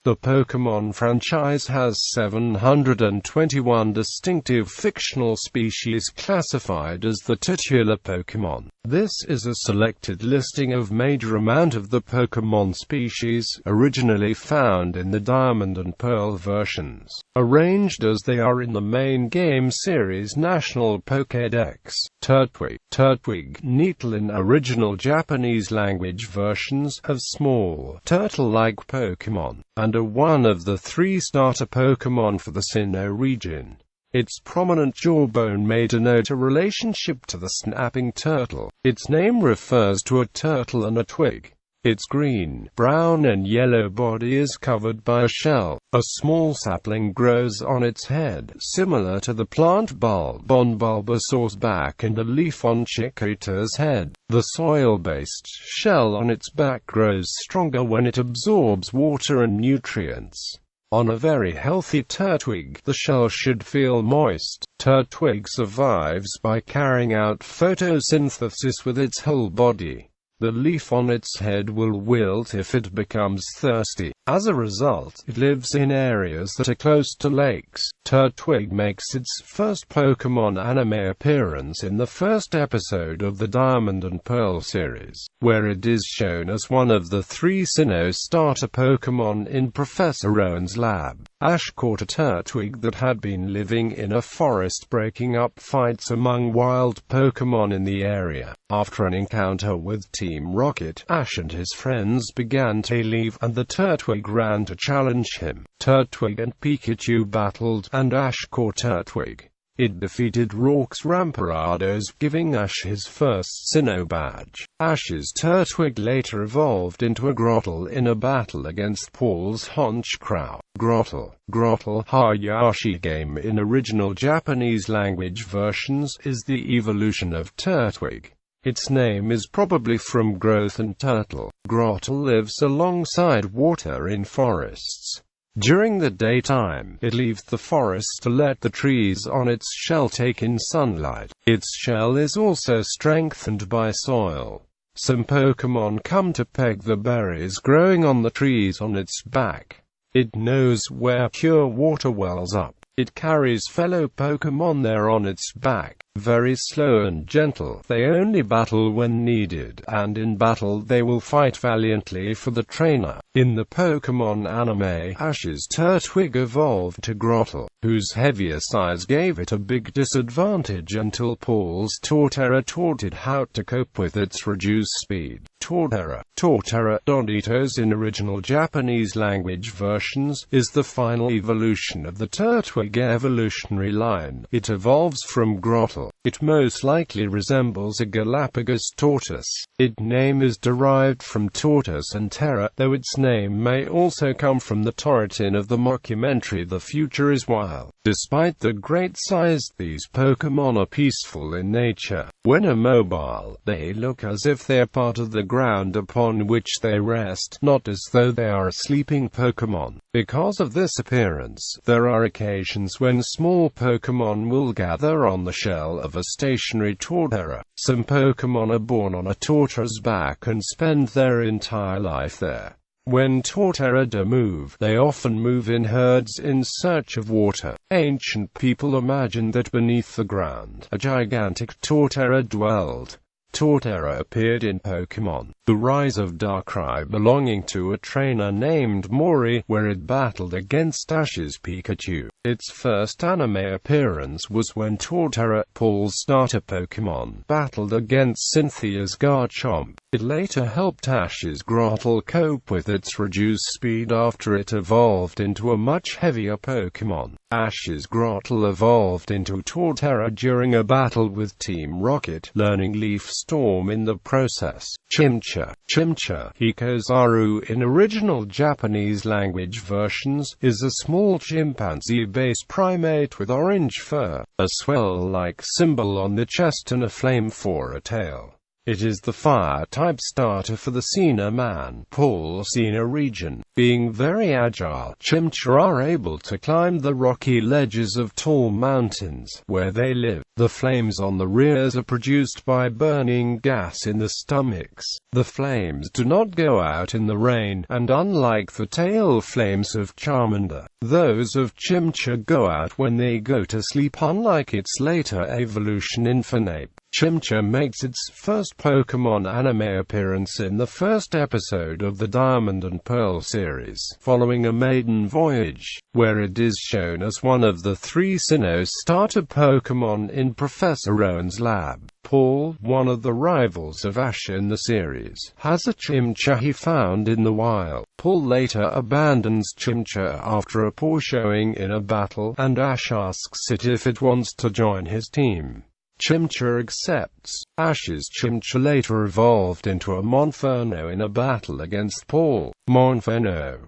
The Pokémon franchise has 721 distinctive fictional species classified as the titular Pokémon. This is a selected listing of major amount of the Pokémon species, originally found in the Diamond and Pearl versions, arranged as they are in the main game series National Pokédex. Turtwig, Neatlin original Japanese language versions have small, turtle-like Pokémon, and are one of the 3 starter Pokémon for the Sinnoh region. Its prominent jawbone may denote a relationship to the snapping turtle. Its name refers to a turtle and a twig. Its green, brown and yellow body is covered by a shell. A small sapling grows on its head, similar to the plant bulb on Bulbasaur's back and the leaf on Chikorita's head. The soil-based shell on its back grows stronger when it absorbs water and nutrients. On a very healthy Turtwig, the shell should feel moist. Turtwig survives by carrying out photosynthesis with its whole body. The leaf on its head will wilt if it becomes thirsty. As a result, it lives in areas that are close to lakes. Turtwig makes its first Pokémon anime appearance in the first episode of the Diamond and Pearl series, where it is shown as one of the 3 Sinnoh starter Pokémon in Professor Rowan's lab. Ash caught a Turtwig that had been living in a forest breaking up fights among wild Pokémon in the area. After an encounter with Team Rocket, Ash and his friends began to leave, and the Turtwig ran to challenge him. Turtwig and Pikachu battled, and Ash caught Turtwig. It defeated Rourke's Ramparados, giving Ash his first Sinnoh badge. Ash's Turtwig later evolved into a Grottle in a battle against Paul's Honchkrow. Grottle Hayashi game in original Japanese language versions is the evolution of Turtwig. Its name is probably from growth and turtle. Grottle lives alongside water in forests. During the daytime, it leaves the forest to let the trees on its shell take in sunlight. Its shell is also strengthened by soil. Some Pokémon come to peck the berries growing on the trees on its back. It knows where pure water wells up. It carries fellow Pokémon there on its back. Very slow and gentle, they only battle when needed, and in battle they will fight valiantly for the trainer. In the Pokémon anime, Ash's Turtwig evolved to Grottle, whose heavier size gave it a big disadvantage until Paul's Torterra taught it how to cope with its reduced speed. Torterra Donitos in original Japanese language versions, is the final evolution of the Turtwig evolutionary line. It evolves from Grottle. It most likely resembles a Galapagos tortoise. Its name is derived from tortoise and terra, though its name may also come from the Torretin of the mockumentary The Future is Wild. Despite the great size, these Pokémon are peaceful in nature. When immobile, they look as if they are part of the ground upon which they rest, not as though they are a sleeping Pokémon. Because of this appearance, there are occasions when small Pokémon will gather on the shell of a stationary Torterra. Some Pokémon are born on a Torterra's back and spend their entire life there. When Torterra move, they often move in herds in search of water. Ancient people imagined that beneath the ground, a gigantic Torterra dwelled. Torterra appeared in Pokémon The Rise of Darkrai belonging to a trainer named Mori, where it battled against Ash's Pikachu. Its first anime appearance was when Torterra, Paul's starter Pokémon, battled against Cynthia's Garchomp. It later helped Ash's Grottle cope with its reduced speed after it evolved into a much heavier Pokémon. Ash's Grottle evolved into Torterra during a battle with Team Rocket, learning Leaf Storm in the process. Chimchar Hikozaru in original Japanese language versions, is a small chimpanzee-based primate with orange fur, a swirl-like symbol on the chest and a flame for a tail. It is the fire-type starter for the Sina Man, Sina region. Being very agile, Chinchou are able to climb the rocky ledges of tall mountains, where they live. The flames on the rears are produced by burning gas in the stomachs. The flames do not go out in the rain, and unlike the tail flames of Charmander, those of Chinchou go out when they go to sleep. Unlike its later evolution Infernape, Chinchou makes its first Pokémon anime appearance in the first episode of the Diamond and Pearl series, following a maiden voyage, where it is shown as one of the 3 Sinnoh starter Pokémon in Professor Rowan's lab. Paul, one of the rivals of Ash in the series, has a Chinchou he found in the wild. Paul later abandons Chinchou after a poor showing in a battle, and Ash asks it if it wants to join his team. Chinchou accepts. Ash's Chinchou later evolved into a Monferno in a battle against Paul. Monferno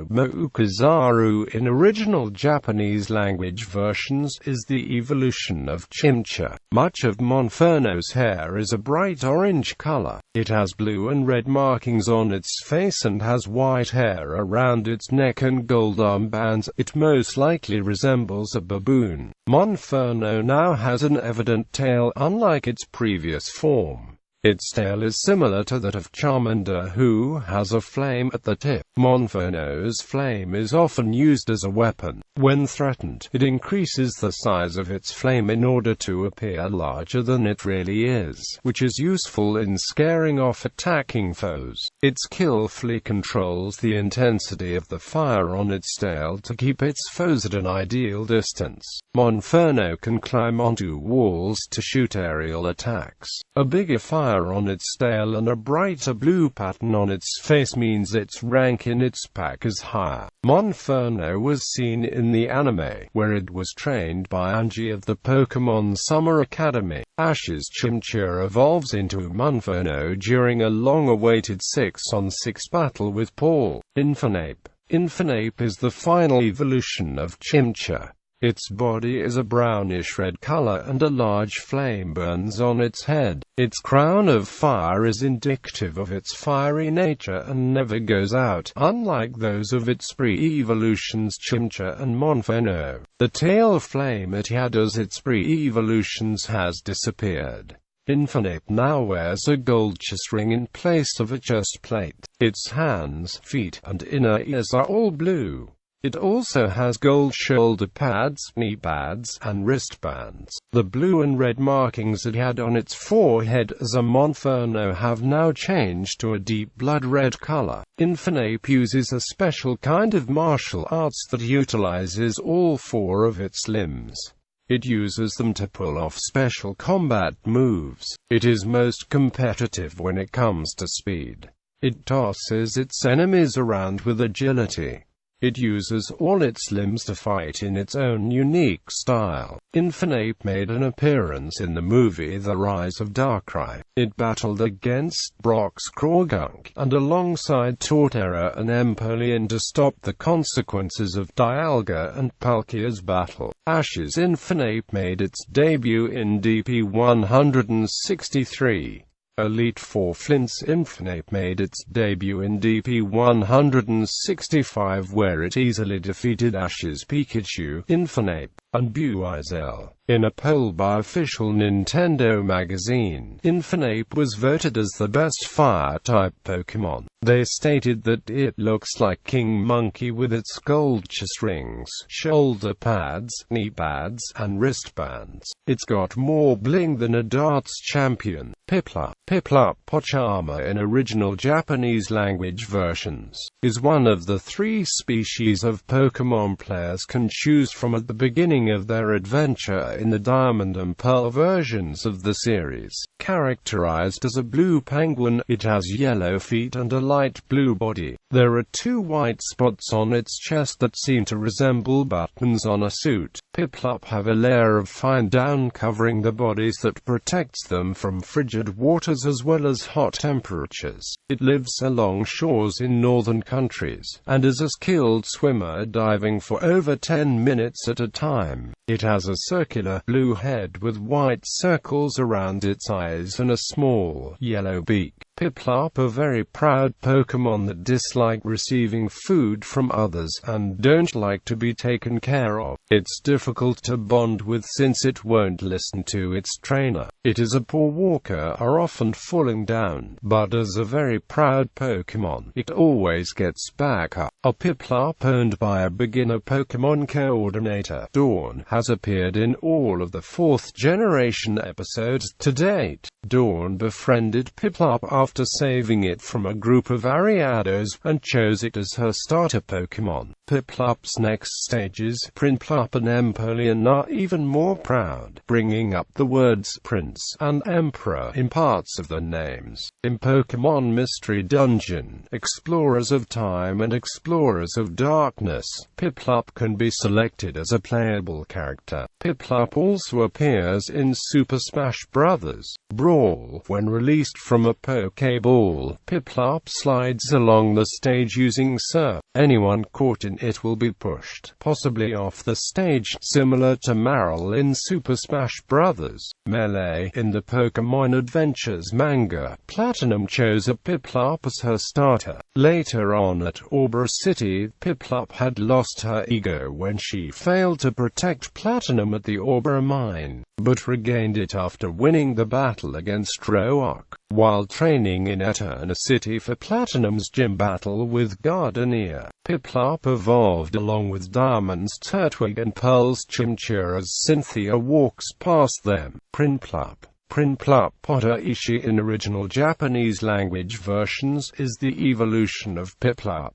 Moukazaru in original Japanese language versions is the evolution of Chinchou. Much of Monferno's hair is a bright orange color. It has blue and red markings on its face and has white hair around its neck and gold armbands. It most likely resembles a baboon. Monferno now has an evident tail, unlike its previous form. Its tail is similar to that of Charmander, who has a flame at the tip. Monferno's flame is often used as a weapon. When threatened, it increases the size of its flame in order to appear larger than it really is, which is useful in scaring off attacking foes. It skillfully controls the intensity of the fire on its tail to keep its foes at an ideal distance. Monferno can climb onto walls to shoot aerial attacks. A bigger fire on its tail and a brighter blue pattern on its face means its rank in its pack is higher. Monferno was seen in the anime, where it was trained by Angie of the Pokémon Summer Academy. Ash's Chinchou evolves into Monferno during a long-awaited 6-on-6 battle with Paul. Infernape is the final evolution of Chinchou. Its body is a brownish-red color and a large flame burns on its head. Its crown of fire is indicative of its fiery nature and never goes out, unlike those of its pre-evolutions Chinchou and Monferno. The tail flame it had as its pre-evolutions has disappeared. Infernape now wears a gold chest ring in place of a chest plate. Its hands, feet, and inner ears are all blue. It also has gold shoulder pads, knee pads, and wristbands. The blue and red markings it had on its forehead as a Monferno have now changed to a deep blood red color. Infernape uses a special kind of martial arts that utilizes all 4 of its limbs. It uses them to pull off special combat moves. It is most competitive when it comes to speed. It tosses its enemies around with agility. It uses all its limbs to fight in its own unique style. Infernape made an appearance in the movie The Rise of Darkrai. It battled against Brock's Croagunk, and alongside Torterra and Empoleon to stop the consequences of Dialga and Palkia's battle. Ash's Infernape made its debut in DP 163. Elite Four Flint's Infernape made its debut in DP 165, where it easily defeated Ash's Pikachu, Infernape, and Buizel. In a poll by official Nintendo magazine, Infernape was voted as the best fire-type Pokémon. They stated that it looks like King Monkey with its gold chest rings, shoulder pads, knee pads, and wristbands. It's got more bling than a darts champion. Piplup Pochama in original Japanese language versions, is one of the 3 species of Pokémon players can choose from at the beginning of their adventure in the Diamond and Pearl versions of the series. Characterized as a blue penguin, it has yellow feet and a light blue body. There are 2 white spots on its chest that seem to resemble buttons on a suit. Piplup have a layer of fine down covering the bodies that protects them from frigid waters as well as hot temperatures. It lives along shores in northern countries, and is a skilled swimmer, diving for over 10 minutes at a time. It has a circular, blue head with white circles around its eyes and a small, yellow beak. Piplup, a very proud Pokémon that dislike receiving food from others and don't like to be taken care of. It's difficult to bond with since it won't listen to its trainer. It is a poor walker, are often falling down, but as a very proud Pokémon, it always gets back up. A Piplup owned by a beginner Pokémon coordinator, Dawn, has appeared in all of the 4th generation episodes to date. Dawn befriended Piplup after saving it from a group of Ariados, and chose it as her starter Pokémon. Piplup's next stages, Prinplup and Empoleon, are even more proud, bringing up the words Prince and Emperor in parts of their names. In Pokémon Mystery Dungeon, Explorers of Time and Explorers of Darkness, Piplup can be selected as a playable character. Piplup also appears in Super Smash Bros. Brawl. When released from a Pokéball, Piplup slides along the stage using Surf. Anyone caught in it will be pushed, possibly off the stage, similar to Marill in Super Smash Bros. Melee. In the Pokémon Adventures manga, Platinum chose a Piplup as her starter. Later on at Auber City, Piplup had lost her ego when she failed to protect Platinum at the Auber mine, but regained it after winning the battle against Roark. While training in Eterna City for Platinum's gym battle with Gardenia, Piplup evolved along with Diamond's Turtwig and Pearl's Chinchou as Cynthia walks past them. Prinplup Potaishi in original Japanese language versions is the evolution of Piplup.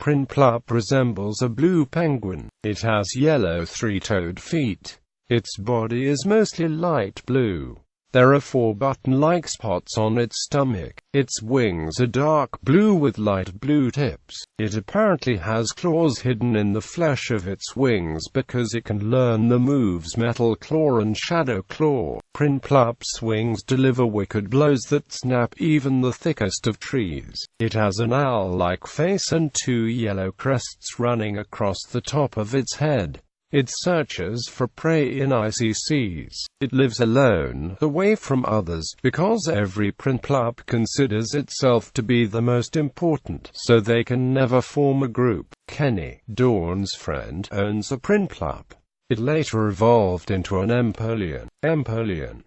Prinplup resembles a blue penguin. It has yellow three-toed feet. Its body is mostly light blue. There are 4 button-like spots on its stomach. Its wings are dark blue with light blue tips. It apparently has claws hidden in the flesh of its wings because it can learn the moves Metal Claw and Shadow Claw. Prinplup's wings deliver wicked blows that snap even the thickest of trees. It has an owl-like face and 2 yellow crests running across the top of its head. It searches for prey in icy seas. It lives alone, away from others, because every Prinplup considers itself to be the most important, so they can never form a group. Kenny, Dawn's friend, owns a Prinplup. It later evolved into an Empoleon. Empoleon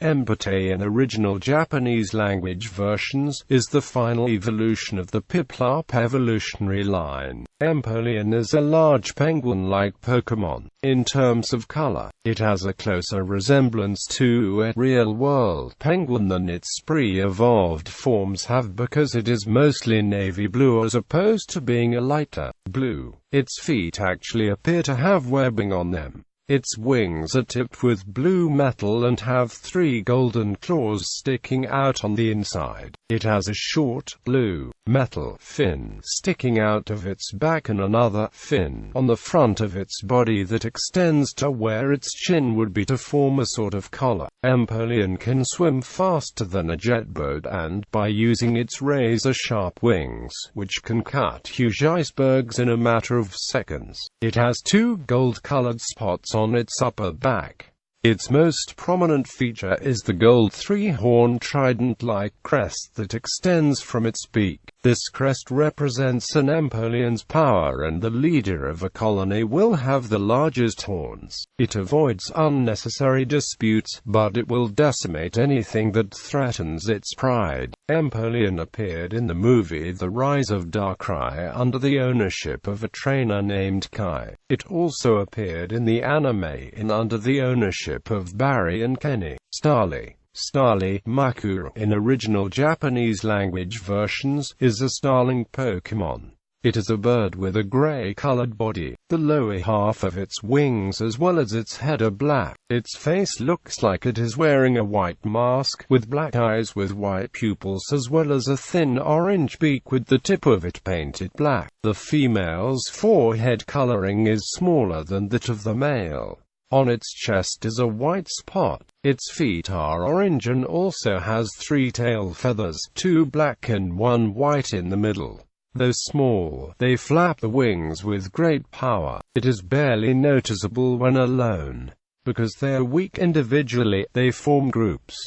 Empate in original Japanese language versions, is the final evolution of the Piplup evolutionary line. Empoleon is a large penguin-like Pokémon. In terms of color, it has a closer resemblance to a real-world penguin than its pre-evolved forms have because it is mostly navy blue as opposed to being a lighter blue. Its feet actually appear to have webbing on them. Its wings are tipped with blue metal and have 3 golden claws sticking out on the inside. It has a short, blue, metal fin sticking out of its back and another fin on the front of its body that extends to where its chin would be to form a sort of collar. Empoleon can swim faster than a jet boat and, by using its razor-sharp wings, which can cut huge icebergs in a matter of seconds. It has 2 gold-colored spots on its upper back. Its most prominent feature is the gold 3-horned trident-like crest that extends from its beak. This crest represents an Empoleon's power, and the leader of a colony will have the largest horns. It avoids unnecessary disputes, but it will decimate anything that threatens its pride. Empoleon appeared in the movie The Rise of Darkrai under the ownership of a trainer named Kai. It also appeared in the anime under the ownership of Barry and Kenny. Starly Makuru in original Japanese language versions is a starling Pokémon. It is a bird with a gray-colored body. The lower half of its wings as well as its head are black. Its face looks like it is wearing a white mask, with black eyes with white pupils as well as a thin orange beak with the tip of it painted black. The female's forehead coloring is smaller than that of the male. On its chest is a white spot. Its feet are orange and also has 3 tail feathers, 2 black and 1 white in the middle. Though small, they flap the wings with great power. It is barely noticeable when alone. Because they are weak individually, they form groups.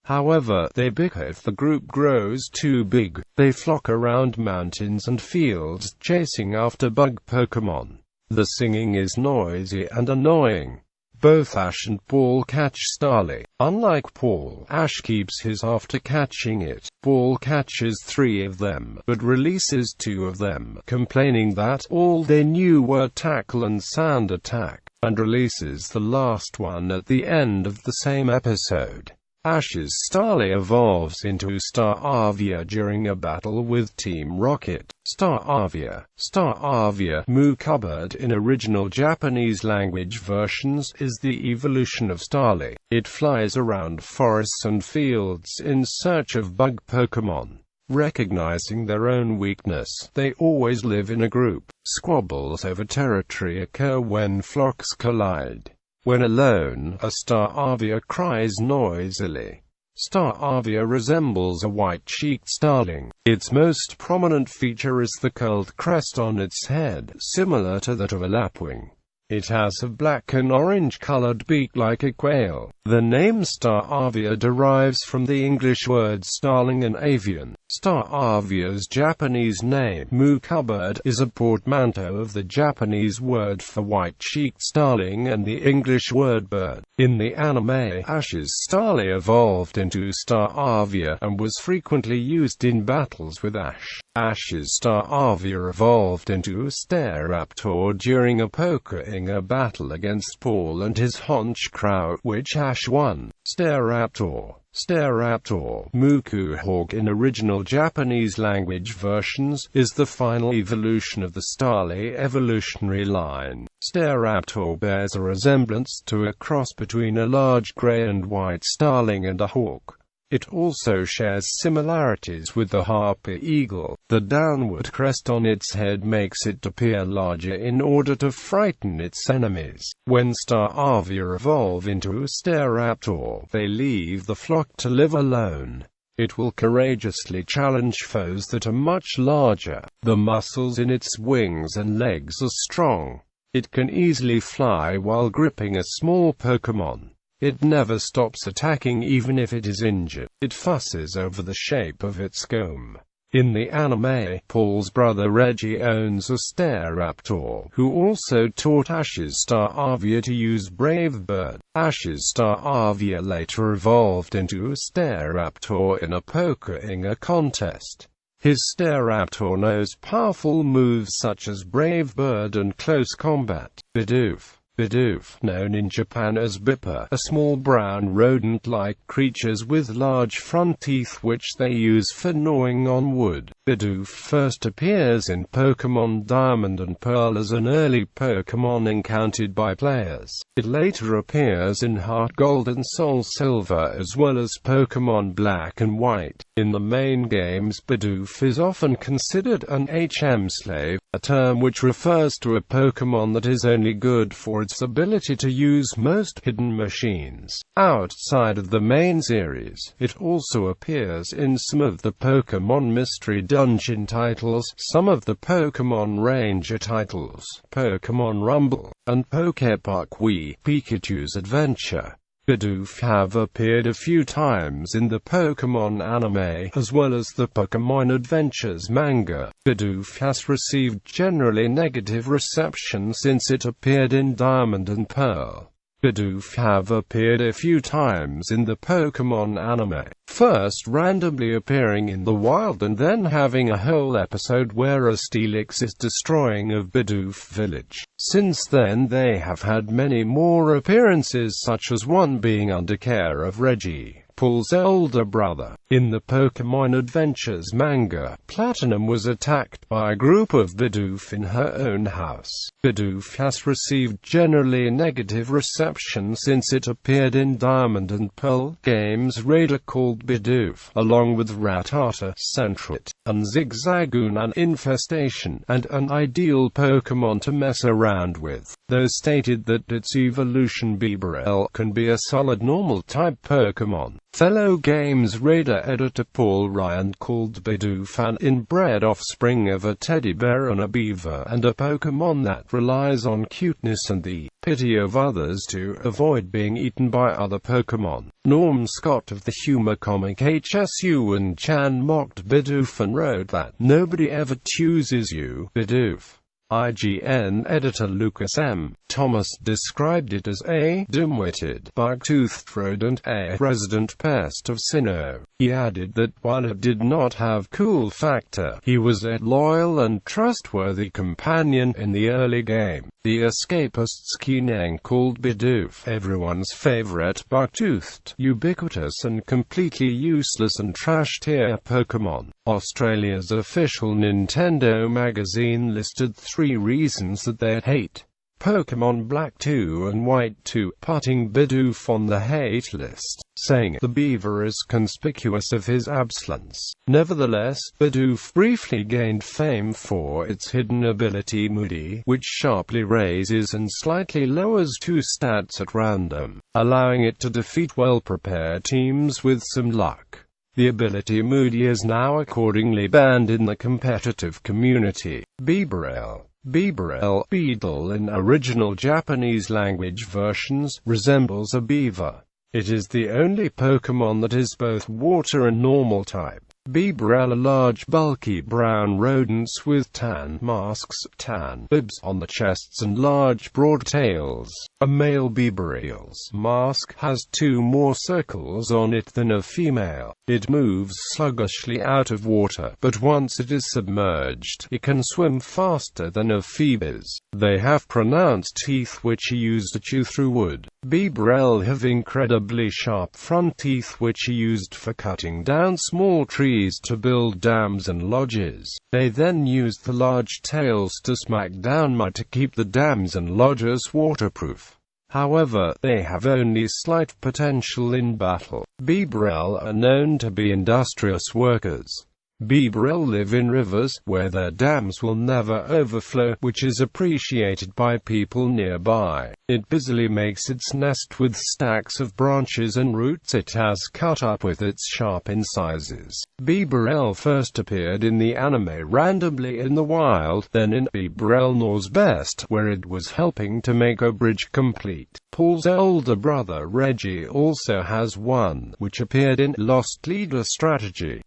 However, they bicker if the group grows too big. They flock around mountains and fields, chasing after bug Pokémon. The singing is noisy and annoying. Both Ash and Paul catch Starly. Unlike Paul, Ash keeps his after catching it. Paul catches 3 of them, but releases 2 of them, complaining that all they knew were Tackle and Sand Attack, and releases the last one at the end of the same episode. Ash's Starly evolves into Staravia during a battle with Team Rocket. Staravia Moo Cupboard in original Japanese language versions is the evolution of Starly. It flies around forests and fields in search of bug Pokémon. Recognizing their own weakness, they always live in a group. Squabbles over territory occur when flocks collide. When alone, a Staravia cries noisily. Staravia resembles a white-cheeked starling. Its most prominent feature is the curled crest on its head, similar to that of a lapwing. It has a black and orange-colored beak like a quail. The name Staravia derives from the English words starling and avian. Staravia's Japanese name, Moo Cupboard, is a portmanteau of the Japanese word for white-cheeked starling and the English word bird. In the anime, Ash's Starly evolved into Staravia and was frequently used in battles with Ash. Ash's Staravia evolved into Staraptor during a Poké-Inga battle against Paul and his Honchkrow, which Ash won. Staraptor Mukuhawk in original Japanese language versions, is the final evolution of the Starly evolutionary line. Staraptor bears a resemblance to a cross between a large grey and white starling and a hawk. It also shares similarities with the harpy eagle. The downward crest on its head makes it appear larger in order to frighten its enemies. When Staravia evolve into a Staraptor, they leave the flock to live alone. It will courageously challenge foes that are much larger. The muscles in its wings and legs are strong. It can easily fly while gripping a small Pokémon. It never stops attacking even if it is injured. It fusses over the shape of its comb. In the anime, Paul's brother Reggie owns a Staraptor, who also taught Ash's Staravia to use Brave Bird. Ash's Staravia later evolved into a Staraptor in a Poké-Inga contest. His Staraptor knows powerful moves such as Brave Bird and Close Combat. Bidoof, known in Japan as Bipper, are small brown rodent-like creatures with large front teeth which they use for gnawing on wood. Bidoof first appears in Pokémon Diamond and Pearl as an early Pokémon encountered by players. It later appears in Heart Gold and Soul Silver as well as Pokémon Black and White. In the main games, Bidoof is often considered an HM slave, a term which refers to a Pokémon that is only good for its ability to use most hidden machines. Outside of the main series, it also appears in some of the Pokémon Mystery Dungeon titles, some of the Pokémon Ranger titles, Pokémon Rumble, and Poképark Wii, Pikachu's Adventure. Bidoof have appeared a few times in the Pokémon anime, as well as the Pokémon Adventures manga. Bidoof has received generally negative reception since it appeared in Diamond and Pearl. Bidoof have appeared a few times in the Pokémon anime, first randomly appearing in the wild and then having a whole episode where a Steelix is destroying of Bidoof Village. Since then they have had many more appearances, such as one being under care of Reggie, Paul's older brother. In the Pokémon Adventures manga, Platinum was attacked by a group of Bidoof in her own house. Bidoof has received generally negative reception since it appeared in Diamond and Pearl games. Raider called Bidoof, along with Rattata, Sentret, and Zigzagoon an infestation, and an ideal Pokémon to mess around with, though stated that its evolution Bibarel can be a solid normal-type Pokémon. Fellow Games Radar editor Paul Ryan called Bidoof an inbred offspring of a teddy bear and a beaver, and a Pokémon that relies on cuteness and the pity of others to avoid being eaten by other Pokémon. Norm Scott of the humor comic HSU and Chan mocked Bidoof and wrote that nobody ever chooses you, Bidoof. IGN editor Lucas M. Thomas described it as a dim-witted, bug-toothed rodent, a resident pest of Sinnoh. He added that while it did not have cool factor, he was a loyal and trustworthy companion in the early game. The escapists Kinang called Bidoof everyone's favorite bug-toothed, ubiquitous and completely useless and trash-tier Pokémon. Australia's official Nintendo magazine listed 3 reasons that they hate Pokémon Black 2 and White 2, putting Bidoof on the hate list, saying the beaver is conspicuous of his absence. Nevertheless, Bidoof briefly gained fame for its hidden ability Moody, which sharply raises and slightly lowers 2 stats at random, allowing it to defeat well-prepared teams with some luck. The ability Moody is now accordingly banned in the competitive community. Beetle in original Japanese language versions, resembles a beaver. It is the only Pokémon that is both water and normal type. Beebrel are large bulky brown rodents with tan masks, tan bibs on the chests and large broad tails. A male Beebrel's mask has 2 more circles on it than a female. It moves sluggishly out of water, but once it is submerged, it can swim faster than a Phoebus. They have pronounced teeth which are used to chew through wood. Beebrel have incredibly sharp front teeth which are used for cutting down small trees to build dams and lodges. They then use the large tails to smack down mud to keep the dams and lodges waterproof. However, they have only slight potential in battle. Beebrel are known to be industrious workers. Beebrel live in rivers, where their dams will never overflow, which is appreciated by people nearby. It busily makes its nest with stacks of branches and roots it has cut up with its sharp incisors. Beebrel first appeared in the anime randomly in the wild, then in Beebrel Knows Best, where it was helping to make a bridge complete. Paul's older brother Reggie also has one, which appeared in Lost Leader Strategy.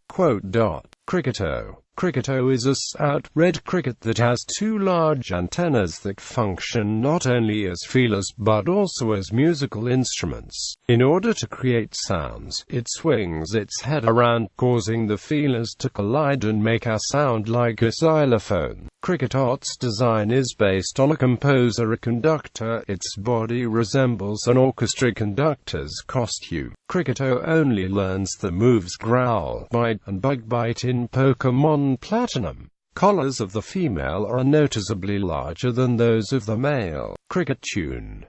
Cricketo is a stout red cricket that has 2 large antennas that function not only as feelers but also as musical instruments. In order to create sounds, it swings its head around, causing the feelers to collide and make a sound like a xylophone. Cricketot's design is based on a composer, a conductor. Its body resembles an orchestra conductor's costume. Cricketo only learns the moves Growl, Bite, and Bug Bite in Pokémon Platinum. Collars of the female are noticeably larger than those of the male. Cricketune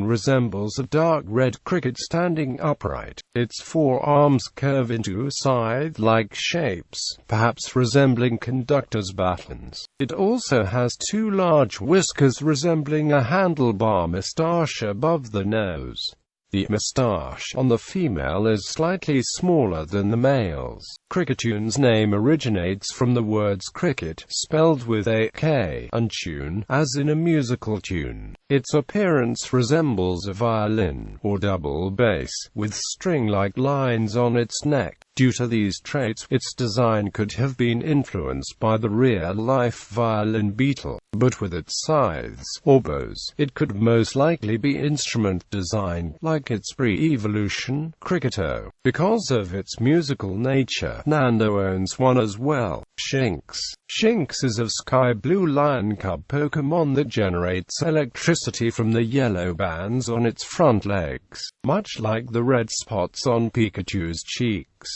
resembles a dark red cricket standing upright. Its 4 arms curve into scythe-like shapes, perhaps resembling conductors' batons. It also has 2 large whiskers resembling a handlebar moustache above the nose. The moustache on the female is slightly smaller than the male's. Cricketune's name originates from the words cricket, spelled with a K, and tune, as in a musical tune. Its appearance resembles a violin, or double bass, with string-like lines on its neck. Due to these traits, its design could have been influenced by the real-life violin beetle, but with its scythes, or bows, it could most likely be instrument designed, like its pre-evolution, Cricketo. Because of its musical nature, Nando owns one as well, Shinx. Shinx is a sky blue lion cub Pokémon that generates electricity from the yellow bands on its front legs, much like the red spots on Pikachu's cheeks.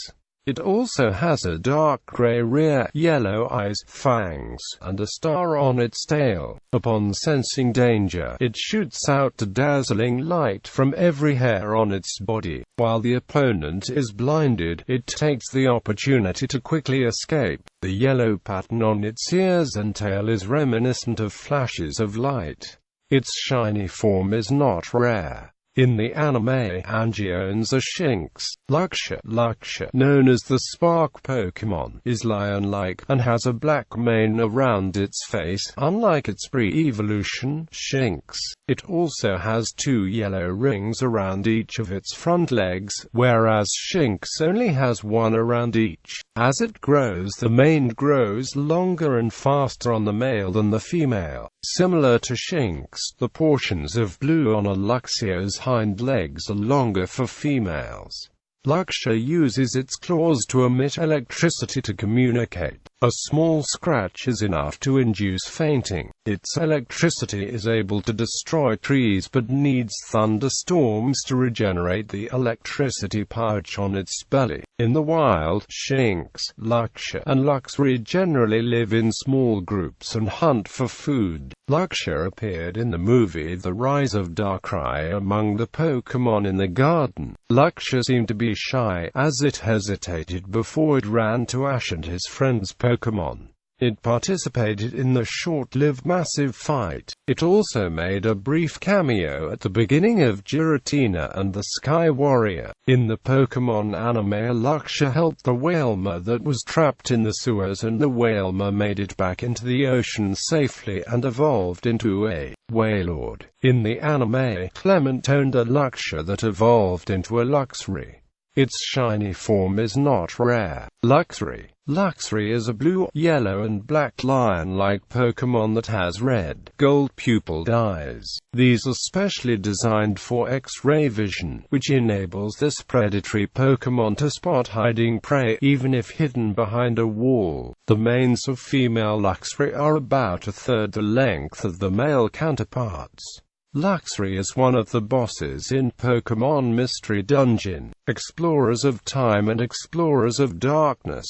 It also has a dark gray rear, yellow eyes, fangs, and a star on its tail. Upon sensing danger, it shoots out a dazzling light from every hair on its body. While the opponent is blinded, it takes the opportunity to quickly escape. The yellow pattern on its ears and tail is reminiscent of flashes of light. Its shiny form is not rare. In the anime, Angie owns a Shinx. Luxia, known as the Spark Pokémon, is lion-like, and has a black mane around its face, unlike its pre-evolution, Shinx. It also has 2 yellow rings around each of its front legs, whereas Shinx only has 1 around each. As it grows, the mane grows longer and faster on the male than the female. Similar to Shinx, the portions of blue on a Luxia's hind legs are longer for females. Luxia uses its claws to emit electricity to communicate. A small scratch is enough to induce fainting. Its electricity is able to destroy trees but needs thunderstorms to regenerate the electricity pouch on its belly. In the wild, Shinx, Luxia, and Roserade generally live in small groups and hunt for food. Luxia appeared in the movie The Rise of Darkrai among the Pokémon in the garden. Luxia seemed to be shy, as it hesitated before it ran to Ash and his friends' Pokémon. It participated in the short-lived massive fight. It also made a brief cameo at the beginning of Giratina and the Sky Warrior. In the Pokémon anime, Luxia helped the Wailmer that was trapped in the sewers, and the Wailmer made it back into the ocean safely and evolved into a Wailord. In the anime, Clement owned a Luxia that evolved into a Luxray. Its shiny form is not rare. Luxray is a blue, yellow and black lion-like Pokémon that has red, gold pupilled eyes. These are specially designed for X-ray vision, which enables this predatory Pokémon to spot hiding prey, even if hidden behind a wall. The manes of female Luxray are about 1/3 the length of the male counterparts. Luxray is one of the bosses in Pokémon Mystery Dungeon, Explorers of Time and Explorers of Darkness.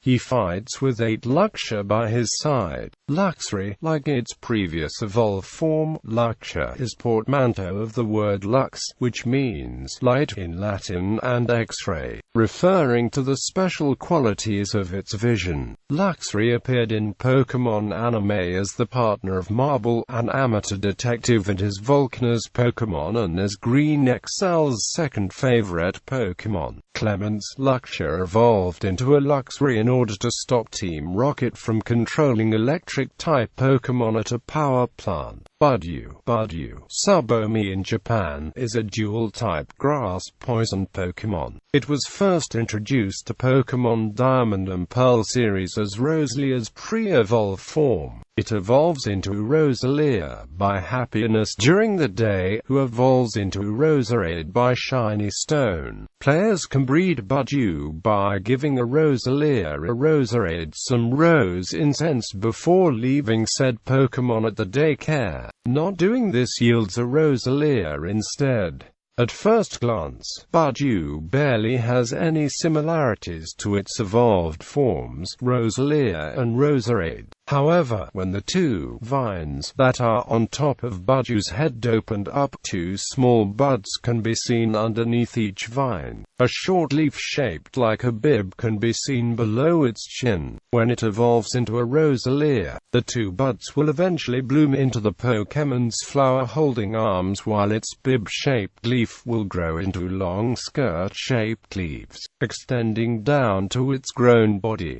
He fights with 8 Luxia by his side. Luxray, like its previous evolved form, Luxia is portmanteau of the word lux, which means light in Latin, and X-ray, referring to the special qualities of its vision. Luxray appeared in Pokémon anime as the partner of Marble, an amateur detective, and his Volcana's Pokémon, and as Green Excel's second favorite Pokémon. Clement's Luxia evolved into a Luxray in order to stop Team Rocket from controlling electric-type Pokémon at a power plant. Bidoof, Tsubomi in Japan, is a dual-type grass-poison Pokémon. It was first introduced to Pokémon Diamond and Pearl series as Roselia's pre-evolved form. It evolves into Rosalia by Happiness during the day, who evolves into Roserade by Shiny Stone. Players can breed Bidoof by giving a Rosalia a Roserade some rose incense before leaving said Pokémon at the daycare. Not doing this yields a Rosalia instead. At first glance, Bidoof barely has any similarities to its evolved forms, Rosalia and Roserade. However, when the 2 vines that are on top of Bidoof's head opened up, 2 small buds can be seen underneath each vine. A short leaf shaped like a bib can be seen below its chin. When it evolves into a Rosalia, the 2 buds will eventually bloom into the Pokemon's flower-holding arms, while its bib-shaped leaf will grow into long skirt-shaped leaves, extending down to its grown body.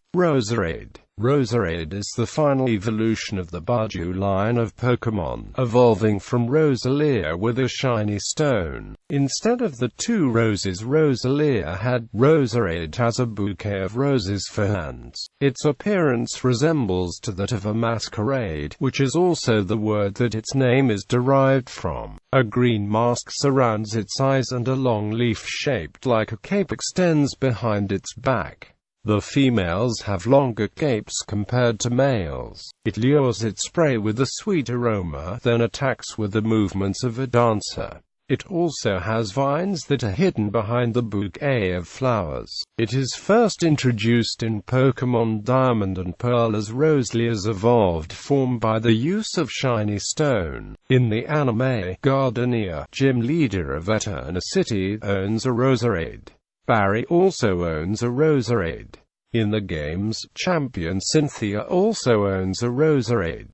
Roserade is the final evolution of the Bidoof line of Pokémon, evolving from Rosalia with a shiny stone. Instead of the 2 roses Rosalia had, Roserade has a bouquet of roses for hands. Its appearance resembles to that of a masquerade, which is also the word that its name is derived from. A green mask surrounds its eyes and a long leaf shaped like a cape extends behind its back. The females have longer capes compared to males. It lures its prey with a sweet aroma, then attacks with the movements of a dancer. It also has vines that are hidden behind the bouquet of flowers. It is first introduced in Pokémon Diamond and Pearl as Roselia's evolved form by the use of Shiny Stone. In the anime, Gardenia, gym leader of Eterna City, owns a Roserade. Barry also owns a Roserade. In the games, Champion Cynthia also owns a Roserade.